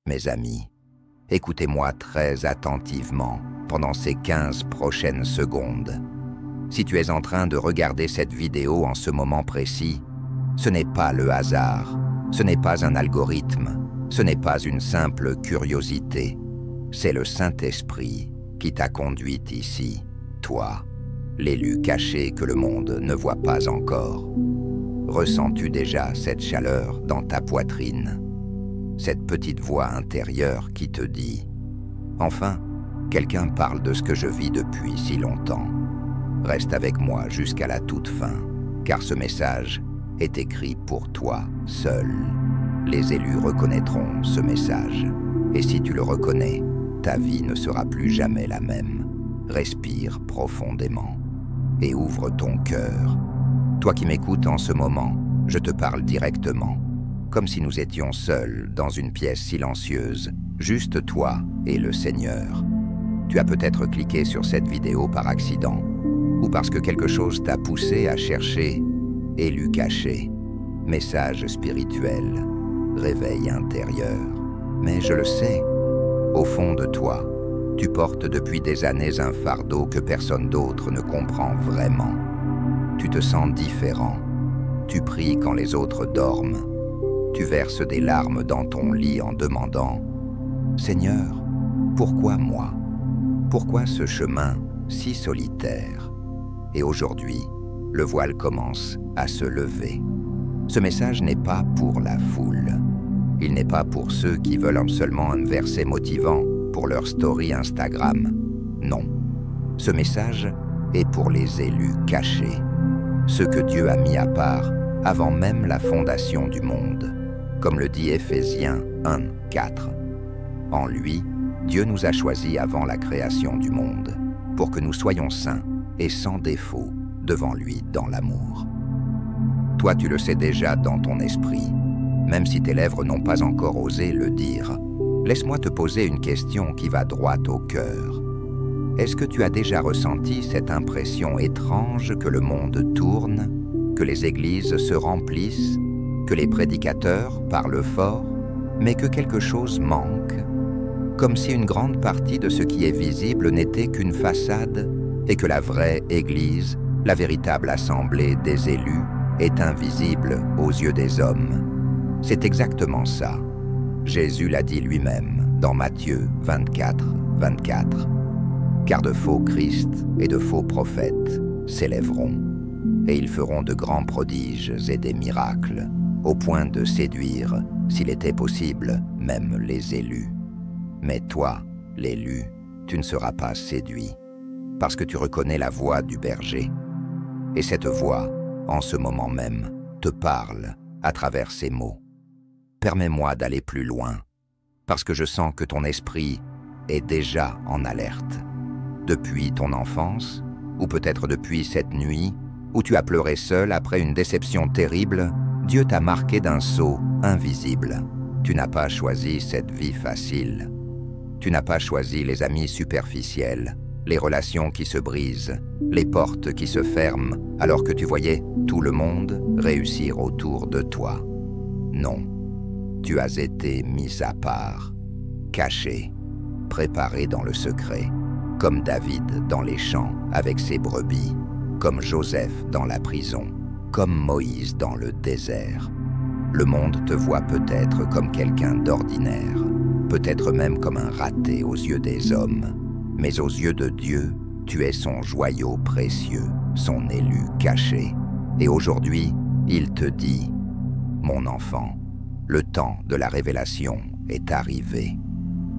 Mes amis, écoutez-moi très attentivement pendant ces 15 prochaines secondes. Si tu es en train de regarder cette vidéo en ce moment précis, ce n'est pas le hasard, ce n'est pas un algorithme, ce n'est pas une simple curiosité. C'est le Saint-Esprit qui t'a conduit ici, toi, l'élu caché que le monde ne voit pas encore. Ressens-tu déjà cette chaleur dans ta poitrine? Cette petite voix intérieure qui te dit « Enfin, quelqu'un parle de ce que je vis depuis si longtemps. Reste avec moi jusqu'à la toute fin, car ce message est écrit pour toi seul. Les élus reconnaîtront ce message, et si tu le reconnais, ta vie ne sera plus jamais la même. Respire profondément et ouvre ton cœur. Toi qui m'écoutes en ce moment, je te parle directement, comme si nous étions seuls dans une pièce silencieuse, juste toi et le Seigneur. Tu as peut-être cliqué sur cette vidéo par accident, ou parce que quelque chose t'a poussé à chercher « élu caché », message spirituel, réveil intérieur. Mais je le sais, au fond de toi, tu portes depuis des années un fardeau que personne d'autre ne comprend vraiment. Tu te sens différent. Tu pries quand les autres dorment. Tu verses des larmes dans ton lit en demandant « Seigneur, pourquoi moi? Pourquoi ce chemin si solitaire ?» Et aujourd'hui, le voile commence à se lever. Ce message n'est pas pour la foule. Il n'est pas pour ceux qui veulent seulement un verset motivant pour leur story Instagram. Non. Ce message est pour les élus cachés, ceux que Dieu a mis à part avant même la fondation du monde, comme le dit Éphésiens 1, 4. En lui, Dieu nous a choisis avant la création du monde, pour que nous soyons saints et sans défaut devant lui dans l'amour. Toi, tu le sais déjà dans ton esprit, même si tes lèvres n'ont pas encore osé le dire. Laisse-moi te poser une question qui va droit au cœur. Est-ce que tu as déjà ressenti cette impression étrange que le monde tourne, que les églises se remplissent, que les prédicateurs parlent fort, mais que quelque chose manque, comme si une grande partie de ce qui est visible n'était qu'une façade et que la vraie Église, la véritable assemblée des élus, est invisible aux yeux des hommes? C'est exactement ça. Jésus l'a dit lui-même dans Matthieu 24, 24. Car de faux Christ et de faux prophètes s'élèveront, et ils feront de grands prodiges et des miracles, au point de séduire, s'il était possible, même les élus. Mais toi, l'élu, tu ne seras pas séduit, parce que tu reconnais la voix du berger. Et cette voix, en ce moment même, te parle à travers ces mots. Permets-moi d'aller plus loin, parce que je sens que ton esprit est déjà en alerte. Depuis ton enfance, ou peut-être depuis cette nuit, où tu as pleuré seul après une déception terrible, Dieu t'a marqué d'un sceau invisible. Tu n'as pas choisi cette vie facile. Tu n'as pas choisi les amis superficiels, les relations qui se brisent, les portes qui se ferment, alors que tu voyais tout le monde réussir autour de toi. Non, tu as été mis à part, caché, préparé dans le secret, comme David dans les champs avec ses brebis, comme Joseph dans la prison, comme Moïse dans le désert. Le monde te voit peut-être comme quelqu'un d'ordinaire, peut-être même comme un raté aux yeux des hommes, mais aux yeux de Dieu, tu es son joyau précieux, son élu caché. Et aujourd'hui, il te dit « Mon enfant, le temps de la révélation est arrivé.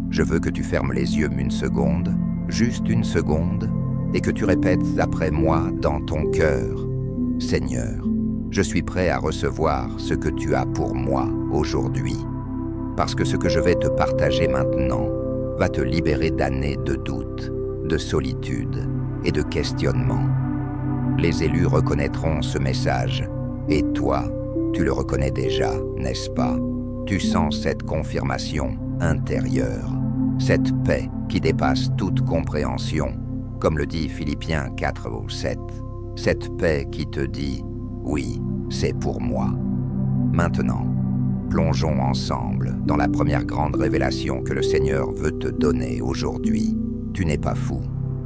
Je veux que tu fermes les yeux une seconde, juste une seconde, et que tu répètes après moi dans ton cœur « Seigneur, je suis prêt à recevoir ce que tu as pour moi aujourd'hui, parce que ce que je vais te partager maintenant va te libérer d'années de doute, de solitude et de questionnement. Les élus reconnaîtront ce message, et toi, tu le reconnais déjà, n'est-ce pas? Tu sens cette confirmation intérieure, cette paix qui dépasse toute compréhension, comme le dit Philippiens 4 au 7. Cette paix qui te dit « Oui, c'est pour moi ». Maintenant, Plongeons ensemble dans la première grande révélation que le Seigneur veut te donner aujourd'hui. Tu n'es pas fou,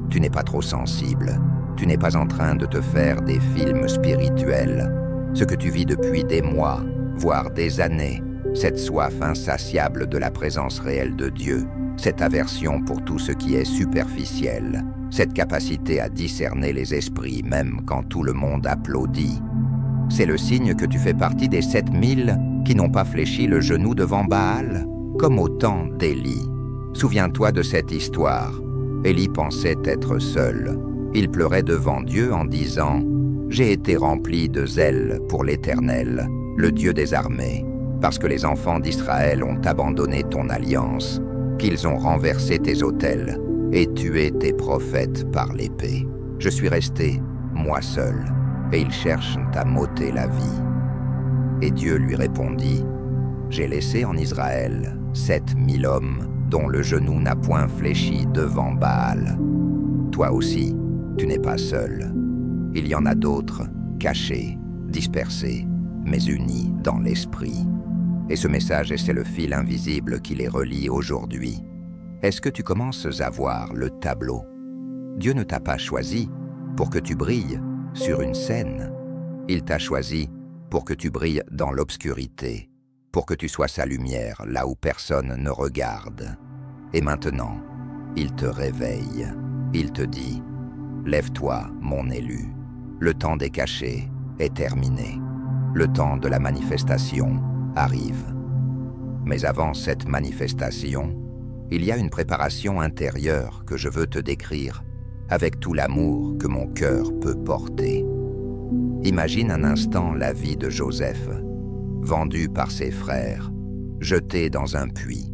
tu n'es pas trop sensible, tu n'es pas en train de te faire des films spirituels. Ce que tu vis depuis des mois, voire des années, cette soif insatiable de la présence réelle de Dieu, cette aversion pour tout ce qui est superficiel, cette capacité à discerner les esprits même quand tout le monde applaudit. C'est le signe que tu fais partie des 7000 qui n'ont pas fléchi le genou devant Baal, comme au temps d'Élie. Souviens-toi de cette histoire. Élie pensait être seul. Il pleurait devant Dieu en disant « J'ai été rempli de zèle pour l'Éternel, le Dieu des armées, parce que les enfants d'Israël ont abandonné ton alliance, qu'ils ont renversé tes autels et tué tes prophètes par l'épée. Je suis resté, moi seul, et ils cherchent à m'ôter la vie. » Et Dieu lui répondit, « J'ai laissé en Israël 7000 hommes dont le genou n'a point fléchi devant Baal. Toi aussi, tu n'es pas seul. Il y en a d'autres, cachés, dispersés, mais unis dans l'esprit. » Et ce message, c'est le fil invisible qui les relie aujourd'hui. Est-ce que tu commences à voir le tableau? Dieu ne t'a pas choisi pour que tu brilles sur une scène. Il t'a choisi pour que tu brilles dans l'obscurité, pour que tu sois sa lumière là où personne ne regarde. Et maintenant, il te réveille. Il te dit, « Lève-toi, mon élu. Le temps des cachets est terminé. Le temps de la manifestation arrive. » Mais avant cette manifestation, il y a une préparation intérieure que je veux te décrire avec tout l'amour que mon cœur peut porter. Imagine un instant la vie de Joseph, vendu par ses frères, jeté dans un puits,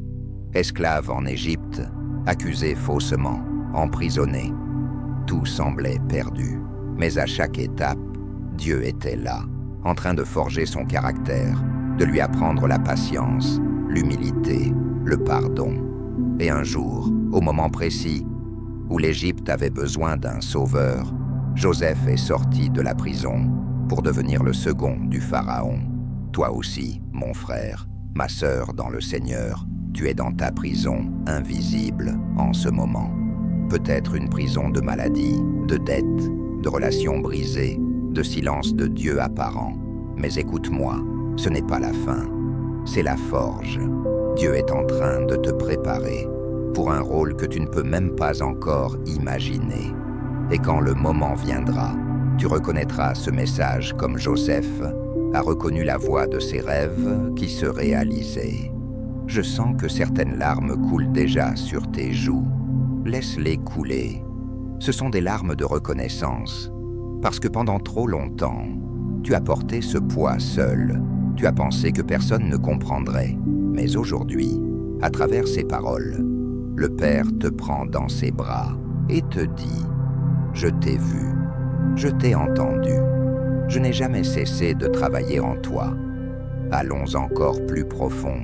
esclave en Égypte, accusé faussement, emprisonné. Tout semblait perdu, mais à chaque étape, Dieu était là, en train de forger son caractère, de lui apprendre la patience, l'humilité, le pardon. Et un jour, au moment précis, où l'Égypte avait besoin d'un sauveur, Joseph est sorti de la prison pour devenir le second du Pharaon. Toi aussi, mon frère, ma sœur dans le Seigneur, tu es dans ta prison invisible en ce moment. Peut-être une prison de maladie, de dettes, de relations brisées, de silence de Dieu apparent. Mais écoute-moi, ce n'est pas la fin, c'est la forge. Dieu est en train de te préparer pour un rôle que tu ne peux même pas encore imaginer. Et quand le moment viendra, tu reconnaîtras ce message comme Joseph a reconnu la voix de ses rêves qui se réalisaient. Je sens que certaines larmes coulent déjà sur tes joues. Laisse-les couler. Ce sont des larmes de reconnaissance, parce que pendant trop longtemps, tu as porté ce poids seul. Tu as pensé que personne ne comprendrait. Mais aujourd'hui, à travers ces paroles, le Père te prend dans ses bras et te dit « Je t'ai vu, je t'ai entendu, je n'ai jamais cessé de travailler en toi. Allons encore plus profond,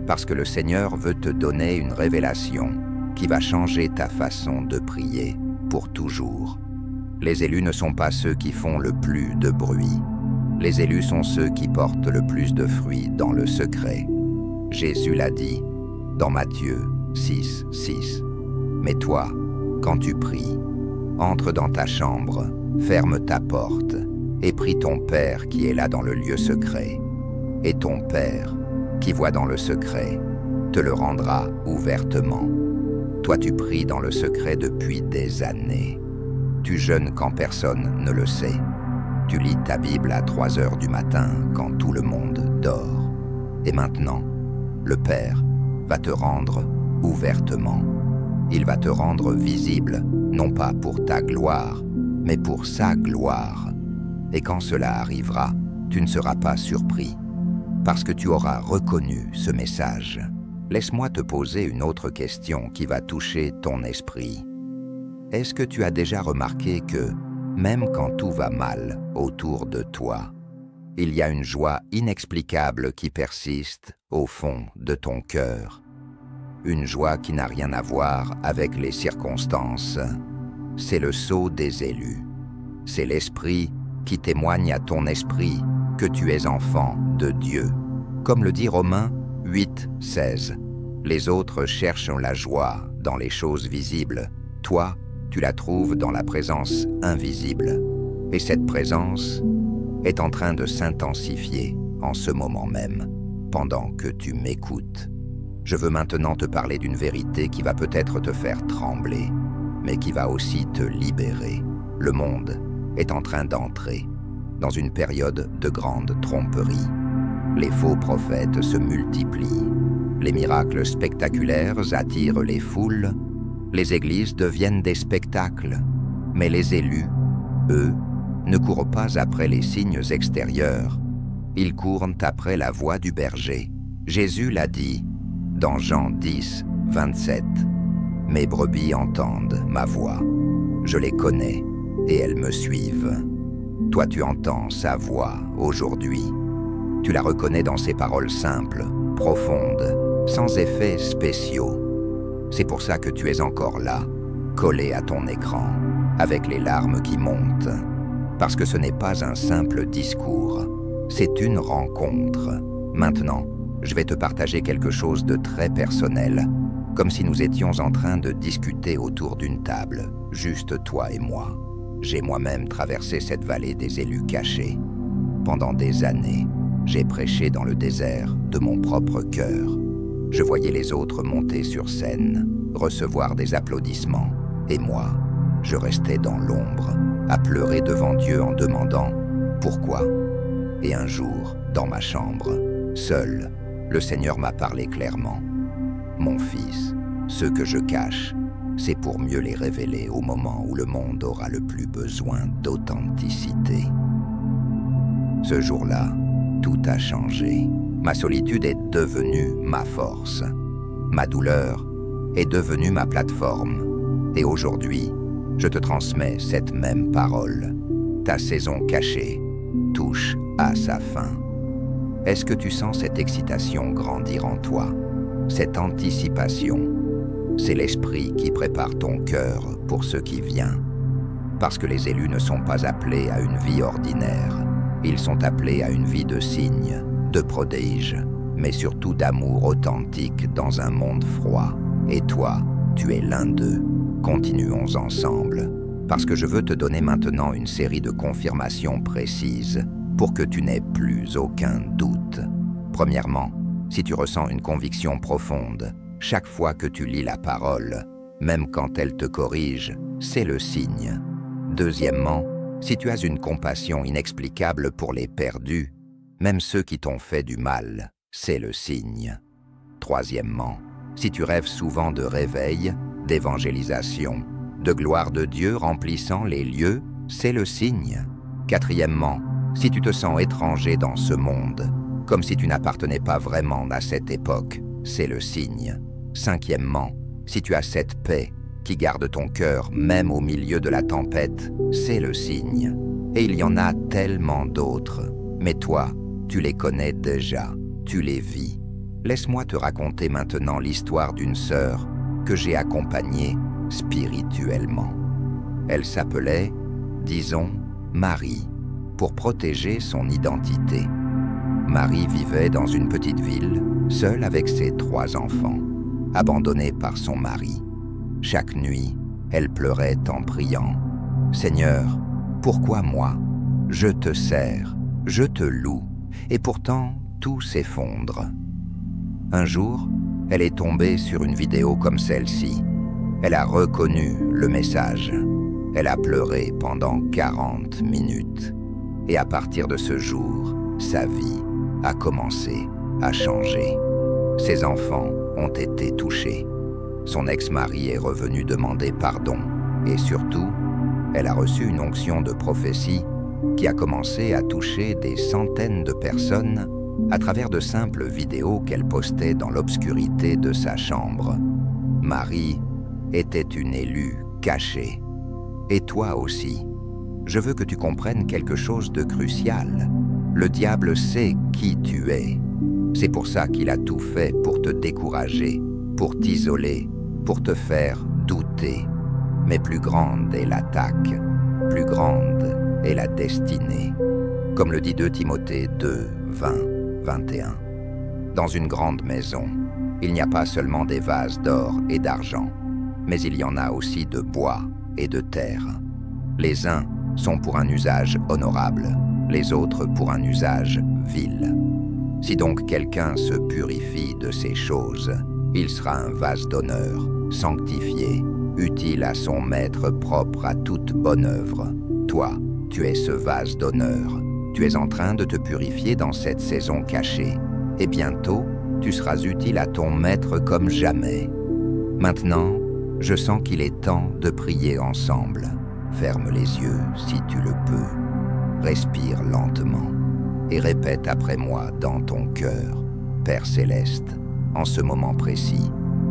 parce que le Seigneur veut te donner une révélation qui va changer ta façon de prier pour toujours. Les élus ne sont pas ceux qui font le plus de bruit. Les élus sont ceux qui portent le plus de fruits dans le secret. Jésus l'a dit dans Matthieu 6, 6. Mais toi, quand tu pries, entre dans ta chambre, ferme ta porte et prie ton Père qui est là dans le lieu secret. Et ton Père, qui voit dans le secret, te le rendra ouvertement. Toi tu pries dans le secret depuis des années. Tu jeûnes quand personne ne le sait. Tu lis ta Bible à 3 heures du matin quand tout le monde dort. Et maintenant, le Père va te rendre ouvertement. Il va te rendre visible, non pas pour ta gloire, mais pour sa gloire. Et quand cela arrivera, tu ne seras pas surpris, parce que tu auras reconnu ce message. Laisse-moi te poser une autre question qui va toucher ton esprit. Est-ce que tu as déjà remarqué que, même quand tout va mal autour de toi, il y a une joie inexplicable qui persiste au fond de ton cœur? Une joie qui n'a rien à voir avec les circonstances. C'est le sceau des élus. C'est l'esprit qui témoigne à ton esprit que tu es enfant de Dieu. Comme le dit Romains 8, 16. Les autres cherchent la joie dans les choses visibles. Toi, tu la trouves dans la présence invisible. Et cette présence est en train de s'intensifier en ce moment même, pendant que tu m'écoutes. Je veux maintenant te parler d'une vérité qui va peut-être te faire trembler, mais qui va aussi te libérer. Le monde est en train d'entrer dans une période de grande tromperie. Les faux prophètes se multiplient. Les miracles spectaculaires attirent les foules. Les églises deviennent des spectacles. Mais les élus, eux, ne courent pas après les signes extérieurs. Ils courent après la voix du berger. Jésus l'a dit dans Jean 10, 27. « Mes brebis entendent ma voix. Je les connais et elles me suivent. » Toi, tu entends sa voix aujourd'hui. Tu la reconnais dans ses paroles simples, profondes, sans effets spéciaux. C'est pour ça que tu es encore là, collé à ton écran, avec les larmes qui montent. Parce que ce n'est pas un simple discours, c'est une rencontre. Maintenant, je vais te partager quelque chose de très personnel, comme si nous étions en train de discuter autour d'une table, juste toi et moi. J'ai moi-même traversé cette vallée des élus cachés. Pendant des années, j'ai prêché dans le désert de mon propre cœur. Je voyais les autres monter sur scène, recevoir des applaudissements, et moi, je restais dans l'ombre, à pleurer devant Dieu en demandant « Pourquoi ?» Et un jour, dans ma chambre, seul, le Seigneur m'a parlé clairement. « Mon fils, ce que je cache, c'est pour mieux les révéler au moment où le monde aura le plus besoin d'authenticité. » Ce jour-là, tout a changé. Ma solitude est devenue ma force. Ma douleur est devenue ma plateforme. Et aujourd'hui, je te transmets cette même parole. Ta saison cachée touche à sa fin. Est-ce que tu sens cette excitation grandir en toi? Cette anticipation? C'est l'esprit qui prépare ton cœur pour ce qui vient. Parce que les élus ne sont pas appelés à une vie ordinaire. Ils sont appelés à une vie de signes, de prodiges, mais surtout d'amour authentique dans un monde froid. Et toi, tu es l'un d'eux. Continuons ensemble, parce que je veux te donner maintenant une série de confirmations précises pour que tu n'aies plus aucun doute. Premièrement, si tu ressens une conviction profonde, chaque fois que tu lis la parole, même quand elle te corrige, c'est le signe. Deuxièmement, si tu as une compassion inexplicable pour les perdus, même ceux qui t'ont fait du mal, c'est le signe. Troisièmement, si tu rêves souvent de réveil, d'évangélisation, de gloire de Dieu remplissant les lieux, c'est le signe. Quatrièmement, si tu te sens étranger dans ce monde, comme si tu n'appartenais pas vraiment à cette époque, c'est le signe. Cinquièmement, si tu as cette paix qui garde ton cœur même au milieu de la tempête, c'est le signe. Et il y en a tellement d'autres, mais toi, tu les connais déjà, tu les vis. Laisse-moi te raconter maintenant l'histoire d'une sœur que j'ai accompagnée spirituellement. Elle s'appelait, disons, Marie, pour protéger son identité. Marie vivait dans une petite ville, seule avec ses 3 enfants, abandonnée par son mari. Chaque nuit, elle pleurait en priant « Seigneur, pourquoi moi? Je te sers, je te loue, et pourtant tout s'effondre. » Un jour, elle est tombée sur une vidéo comme celle-ci. Elle a reconnu le message. Elle a pleuré pendant 40 minutes. Et à partir de ce jour, sa vie a commencé à changer. Ses enfants ont été touchés. Son ex-mari est revenu demander pardon. Et surtout, elle a reçu une onction de prophétie qui a commencé à toucher des centaines de personnes à travers de simples vidéos qu'elle postait dans l'obscurité de sa chambre. Marie était une élue cachée. Et toi aussi. Je veux que tu comprennes quelque chose de crucial. Le diable sait qui tu es. C'est pour ça qu'il a tout fait pour te décourager, pour t'isoler, pour te faire douter. Mais plus grande est l'attaque, plus grande est la destinée. Comme le dit 2 Timothée 2, 20, 21. Dans une grande maison, il n'y a pas seulement des vases d'or et d'argent, mais il y en a aussi de bois et de terre. Les uns sont pour un usage honorable, les autres pour un usage vil. Si donc quelqu'un se purifie de ces choses, il sera un vase d'honneur, sanctifié, utile à son maître, propre à toute bonne œuvre. Toi, tu es ce vase d'honneur. Tu es en train de te purifier dans cette saison cachée, et bientôt, tu seras utile à ton maître comme jamais. Maintenant, je sens qu'il est temps de prier ensemble. Ferme les yeux si tu le peux. Respire lentement et répète après moi dans ton cœur. Père céleste, en ce moment précis,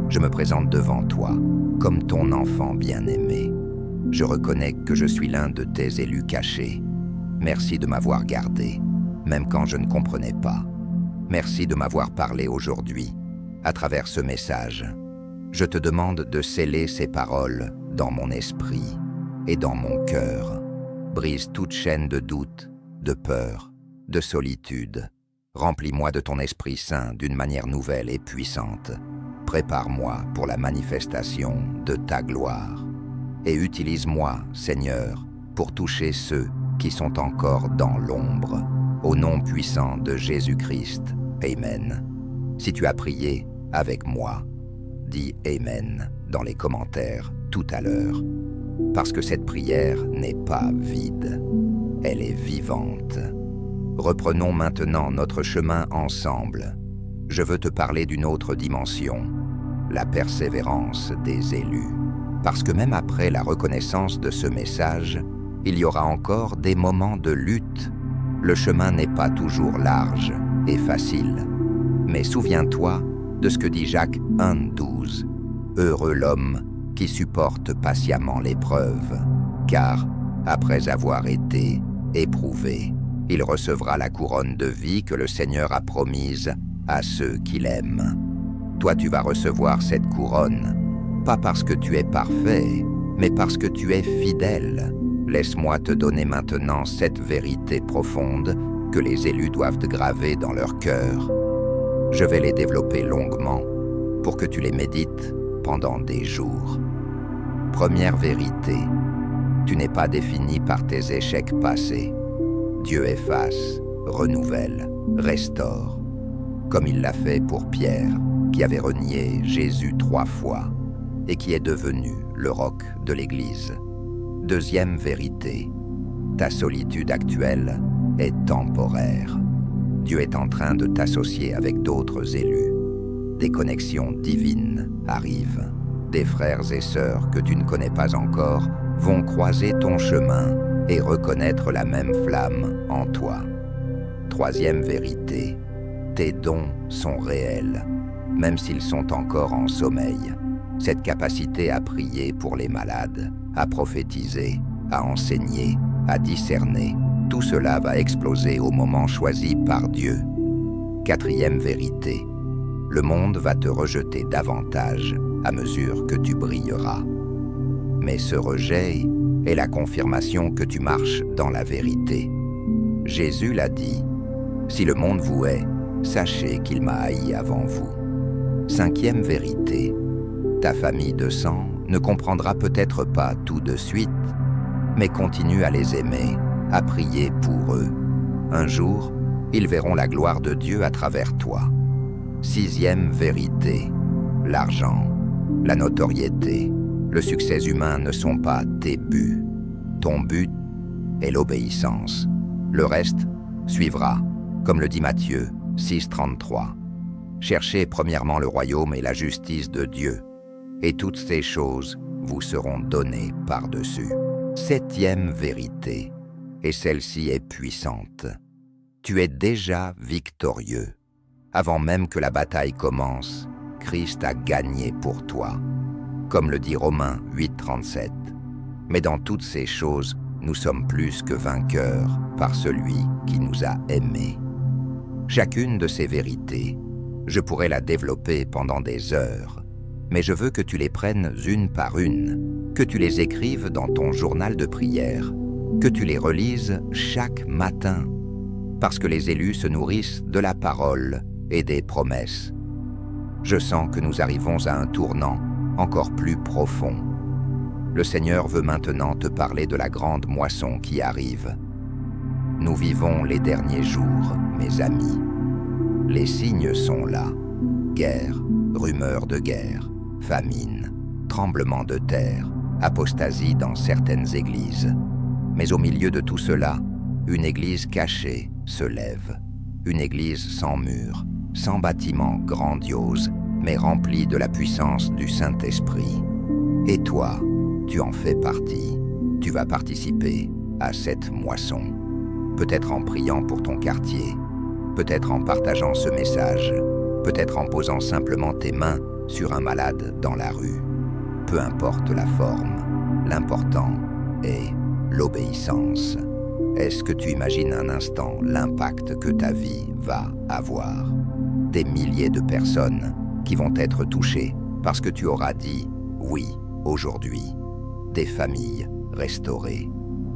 je me présente devant toi comme ton enfant bien-aimé. Je reconnais que je suis l'un de tes élus cachés. Merci de m'avoir gardé, même quand je ne comprenais pas. Merci de m'avoir parlé aujourd'hui, à travers ce message. Je te demande de sceller ces paroles dans mon esprit et dans mon cœur. Brise toute chaîne de doute, de peur, de solitude. Remplis-moi de ton Esprit Saint d'une manière nouvelle et puissante. Prépare-moi pour la manifestation de ta gloire. Et utilise-moi, Seigneur, pour toucher ceux qui sont encore dans l'ombre. Au nom puissant de Jésus-Christ. Amen. Si tu as prié avec moi, dis Amen dans les commentaires tout à l'heure. Parce que cette prière n'est pas vide, elle est vivante. Reprenons maintenant notre chemin ensemble. Je veux te parler d'une autre dimension, la persévérance des élus. Parce que même après la reconnaissance de ce message, il y aura encore des moments de lutte. Le chemin n'est pas toujours large et facile. Mais souviens-toi de ce que dit Jacques 1,12. Heureux l'homme qui supporte patiemment l'épreuve, car, après avoir été éprouvé, il recevra la couronne de vie que le Seigneur a promise à ceux qui l'aiment. Toi, tu vas recevoir cette couronne, pas parce que tu es parfait, mais parce que tu es fidèle. Laisse-moi te donner maintenant cette vérité profonde que les élus doivent graver dans leur cœur. Je vais les développer longuement pour que tu les médites pendant des jours. Première vérité, tu n'es pas défini par tes échecs passés. Dieu efface, renouvelle, restaure, comme il l'a fait pour Pierre, qui avait renié Jésus 3 fois et qui est devenu le roc de l'Église. Deuxième vérité, ta solitude actuelle est temporaire. Dieu est en train de t'associer avec d'autres élus. Des connexions divines arrivent. Des frères et sœurs que tu ne connais pas encore vont croiser ton chemin et reconnaître la même flamme en toi. Troisième vérité, tes dons sont réels, même s'ils sont encore en sommeil. Cette capacité à prier pour les malades, à prophétiser, à enseigner, à discerner, tout cela va exploser au moment choisi par Dieu. Quatrième vérité, le monde va te rejeter davantage à mesure que tu brilleras. Mais ce rejet est la confirmation que tu marches dans la vérité. Jésus l'a dit, « Si le monde vous hait, sachez qu'il m'a haï avant vous. » Cinquième vérité, ta famille de sang ne comprendra peut-être pas tout de suite, mais continue à les aimer, à prier pour eux. Un jour, ils verront la gloire de Dieu à travers toi. Sixième vérité, l'argent, la notoriété, le succès humain ne sont pas tes buts. Ton but est l'obéissance. Le reste suivra, comme le dit Matthieu 6,33. Cherchez premièrement le royaume et la justice de Dieu, et toutes ces choses vous seront données par-dessus. Septième vérité, et celle-ci est puissante. Tu es déjà victorieux. Avant même que la bataille commence, Christ a gagné pour toi. Comme le dit Romains 8,37. Mais dans toutes ces choses, nous sommes plus que vainqueurs par celui qui nous a aimés. Chacune de ces vérités, je pourrais la développer pendant des heures, mais je veux que tu les prennes une par une, que tu les écrives dans ton journal de prière, que tu les relises chaque matin, parce que les élus se nourrissent de la parole et des promesses. Je sens que nous arrivons à un tournant encore plus profond. Le Seigneur veut maintenant te parler de la grande moisson qui arrive. Nous vivons les derniers jours, mes amis. Les signes sont là. Guerre, rumeurs de guerre, famine, tremblements de terre, apostasie dans certaines églises. Mais au milieu de tout cela, une église cachée se lève. Une église sans mur, sans bâtiment grandiose, mais remplie de la puissance du Saint-Esprit. Et toi, tu en fais partie. Tu vas participer à cette moisson. Peut-être en priant pour ton quartier, peut-être en partageant ce message, peut-être en posant simplement tes mains sur un malade dans la rue. Peu importe la forme, l'important est l'obéissance. Est-ce que tu imagines un instant l'impact que ta vie va avoir? Des milliers de personnes qui vont être touchées parce que tu auras dit « oui » aujourd'hui. Des familles restaurées,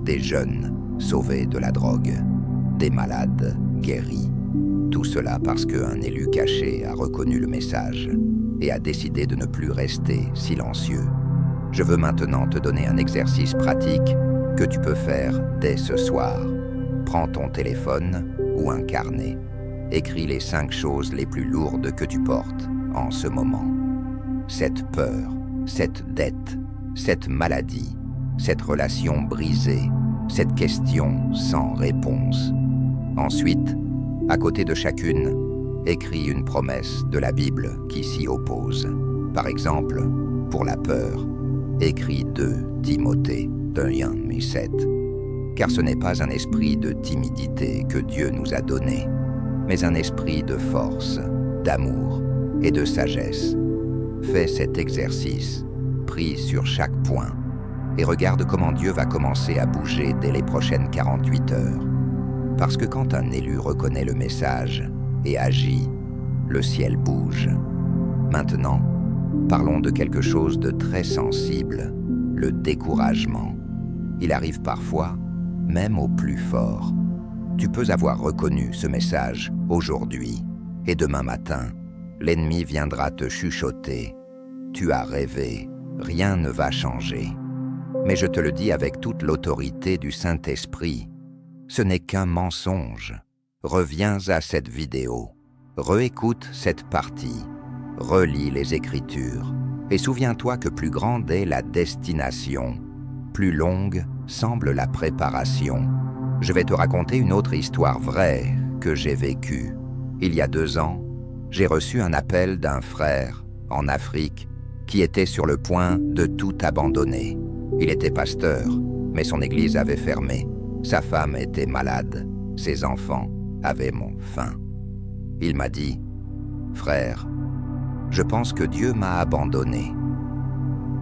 des jeunes sauvés de la drogue, des malades guéris. Tout cela parce qu'un élu caché a reconnu le message et a décidé de ne plus rester silencieux. Je veux maintenant te donner un exercice pratique que tu peux faire dès ce soir. Prends ton téléphone ou un carnet. Écris les 5 choses les plus lourdes que tu portes en ce moment. Cette peur, cette dette, cette maladie, cette relation brisée, cette question sans réponse. Ensuite, à côté de chacune, écris une promesse de la Bible qui s'y oppose. Par exemple, pour la peur, écris 2 Timothée 1:7. Car ce n'est pas un esprit de timidité que Dieu nous a donné, mais un esprit de force, d'amour et de sagesse. Fais cet exercice, prie sur chaque point, et regarde comment Dieu va commencer à bouger dès les prochaines 48 heures. Parce que quand un élu reconnaît le message et agit, le ciel bouge. Maintenant, parlons de quelque chose de très sensible, le découragement. Il arrive parfois, même au plus fort. Tu peux avoir reconnu ce message aujourd'hui, et demain matin, l'ennemi viendra te chuchoter. Tu as rêvé, rien ne va changer. Mais je te le dis avec toute l'autorité du Saint-Esprit, ce n'est qu'un mensonge. Reviens à cette vidéo, réécoute cette partie, relis les Écritures, et souviens-toi que plus grande est la destination, plus longue semble la préparation. Je vais te raconter une autre histoire vraie que j'ai vécue. Il y a 2 ans, j'ai reçu un appel d'un frère en Afrique qui était sur le point de tout abandonner. Il était pasteur, mais son église avait fermé. Sa femme était malade, ses enfants avaient faim. Il m'a dit « Frère, je pense que Dieu m'a abandonné. »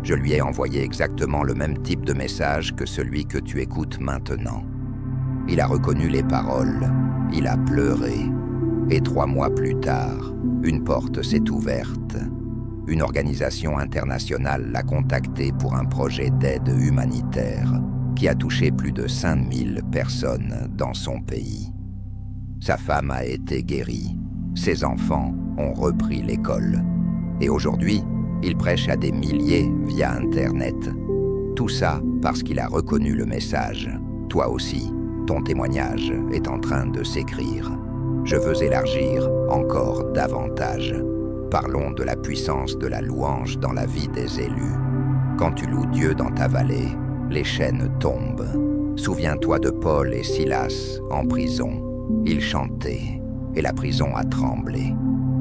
Je lui ai envoyé exactement le même type de message que celui que tu écoutes maintenant. Il a reconnu les paroles, il a pleuré, et 3 mois plus tard, une porte s'est ouverte. Une organisation internationale l'a contacté pour un projet d'aide humanitaire qui a touché plus de 5000 personnes dans son pays. Sa femme a été guérie, ses enfants ont repris l'école, et aujourd'hui, il prêche à des milliers via Internet. Tout ça parce qu'il a reconnu le message. Toi aussi, ton témoignage est en train de s'écrire. Je veux élargir encore davantage. Parlons de la puissance de la louange dans la vie des élus. Quand tu loues Dieu dans ta vallée, les chaînes tombent. Souviens-toi de Paul et Silas en prison. Ils chantaient et la prison a tremblé.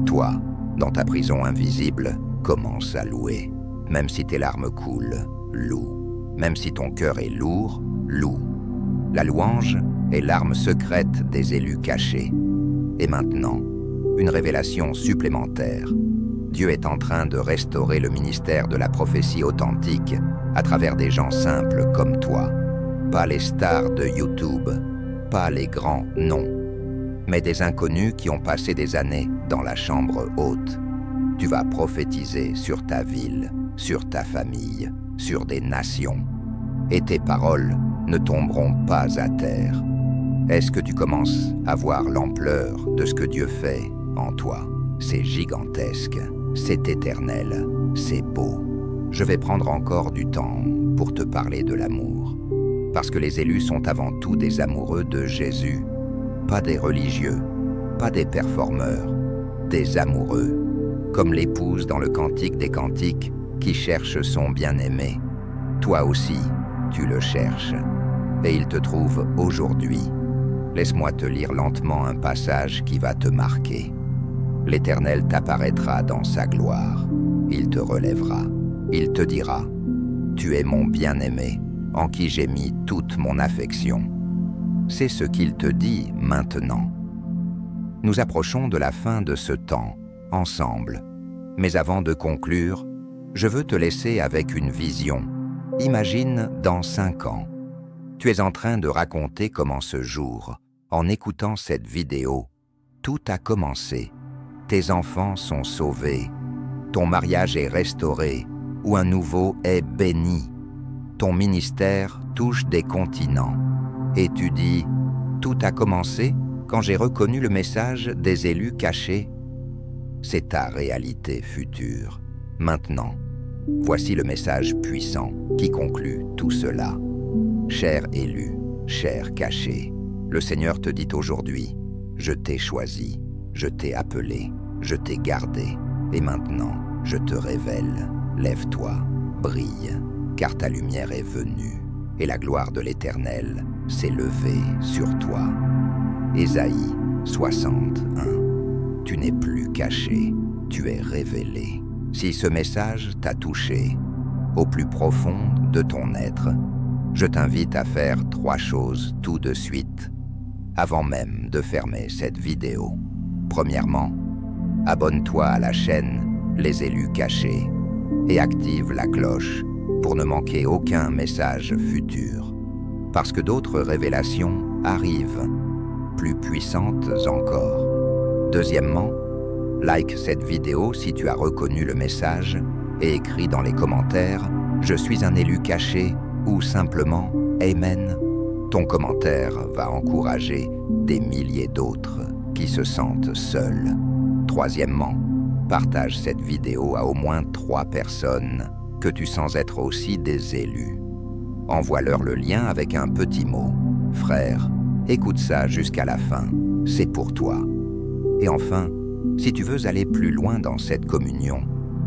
Toi, dans ta prison invisible, commence à louer. Même si tes larmes coulent, loue. Même si ton cœur est lourd, loue. La louange est l'arme secrète des élus cachés. Et maintenant, une révélation supplémentaire. Dieu est en train de restaurer le ministère de la prophétie authentique à travers des gens simples comme toi. Pas les stars de YouTube, pas les grands noms, mais des inconnus qui ont passé des années dans la chambre haute. Tu vas prophétiser sur ta ville, sur ta famille, sur des nations. Et tes paroles ne tomberont pas à terre. Est-ce que tu commences à voir l'ampleur de ce que Dieu fait en toi. C'est gigantesque, c'est éternel, c'est beau. Je vais prendre encore du temps pour te parler de l'amour. Parce que les élus sont avant tout des amoureux de Jésus, pas des religieux, pas des performeurs, des amoureux, comme l'épouse dans le Cantique des Cantiques qui cherche son bien-aimé. Toi aussi, tu le cherches, et il te trouve aujourd'hui. Laisse-moi te lire lentement un passage qui va te marquer. L'Éternel t'apparaîtra dans sa gloire, il te relèvera, il te dira « Tu es mon bien-aimé, en qui j'ai mis toute mon affection. » C'est ce qu'il te dit maintenant. Nous approchons de la fin de ce temps, ensemble. Mais avant de conclure, je veux te laisser avec une vision. Imagine dans 5 ans. Tu es en train de raconter comment ce jour, en écoutant cette vidéo, tout a commencé. Tes enfants sont sauvés, ton mariage est restauré, ou un nouveau est béni. Ton ministère touche des continents. Et tu dis, tout a commencé quand j'ai reconnu le message des élus cachés. C'est ta réalité future. Maintenant, voici le message puissant qui conclut tout cela. Cher élu, cher caché, le Seigneur te dit aujourd'hui, je t'ai choisi, je t'ai appelé, je t'ai gardé, et maintenant je te révèle. Lève-toi, brille, car ta lumière est venue, et la gloire de l'Éternel s'est levée sur toi. Ésaïe 61. Tu n'es plus caché, tu es révélé. Si ce message t'a touché, au plus profond de ton être, je t'invite à faire 3 choses tout de suite, avant même de fermer cette vidéo. Premièrement, abonne-toi à la chaîne Les Élus Cachés et active la cloche pour ne manquer aucun message futur, parce que d'autres révélations arrivent, plus puissantes encore. Deuxièmement, like cette vidéo si tu as reconnu le message et écris dans les commentaires « Je suis un élu caché » ou simplement « Amen ». Ton commentaire va encourager des milliers d'autres qui se sentent seuls. Troisièmement, partage cette vidéo à au moins 3 personnes que tu sens être aussi des élus. Envoie-leur le lien avec un petit mot. « Frère, écoute ça jusqu'à la fin, c'est pour toi ». Et enfin, si tu veux aller plus loin dans cette communion,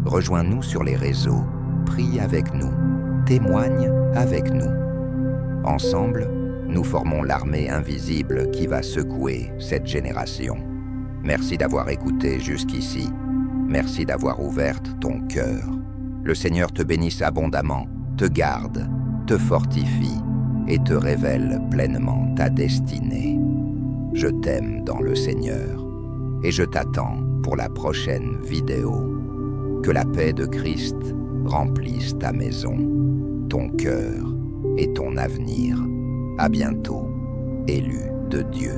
rejoins-nous sur les réseaux, prie avec nous, témoigne avec nous. Ensemble, nous formons l'armée invisible qui va secouer cette génération. Merci d'avoir écouté jusqu'ici. Merci d'avoir ouvert ton cœur. Le Seigneur te bénisse abondamment, te garde, te fortifie et te révèle pleinement ta destinée. Je t'aime dans le Seigneur et je t'attends pour la prochaine vidéo. Que la paix de Christ remplisse ta maison, ton cœur et ton avenir. À bientôt, élu de Dieu.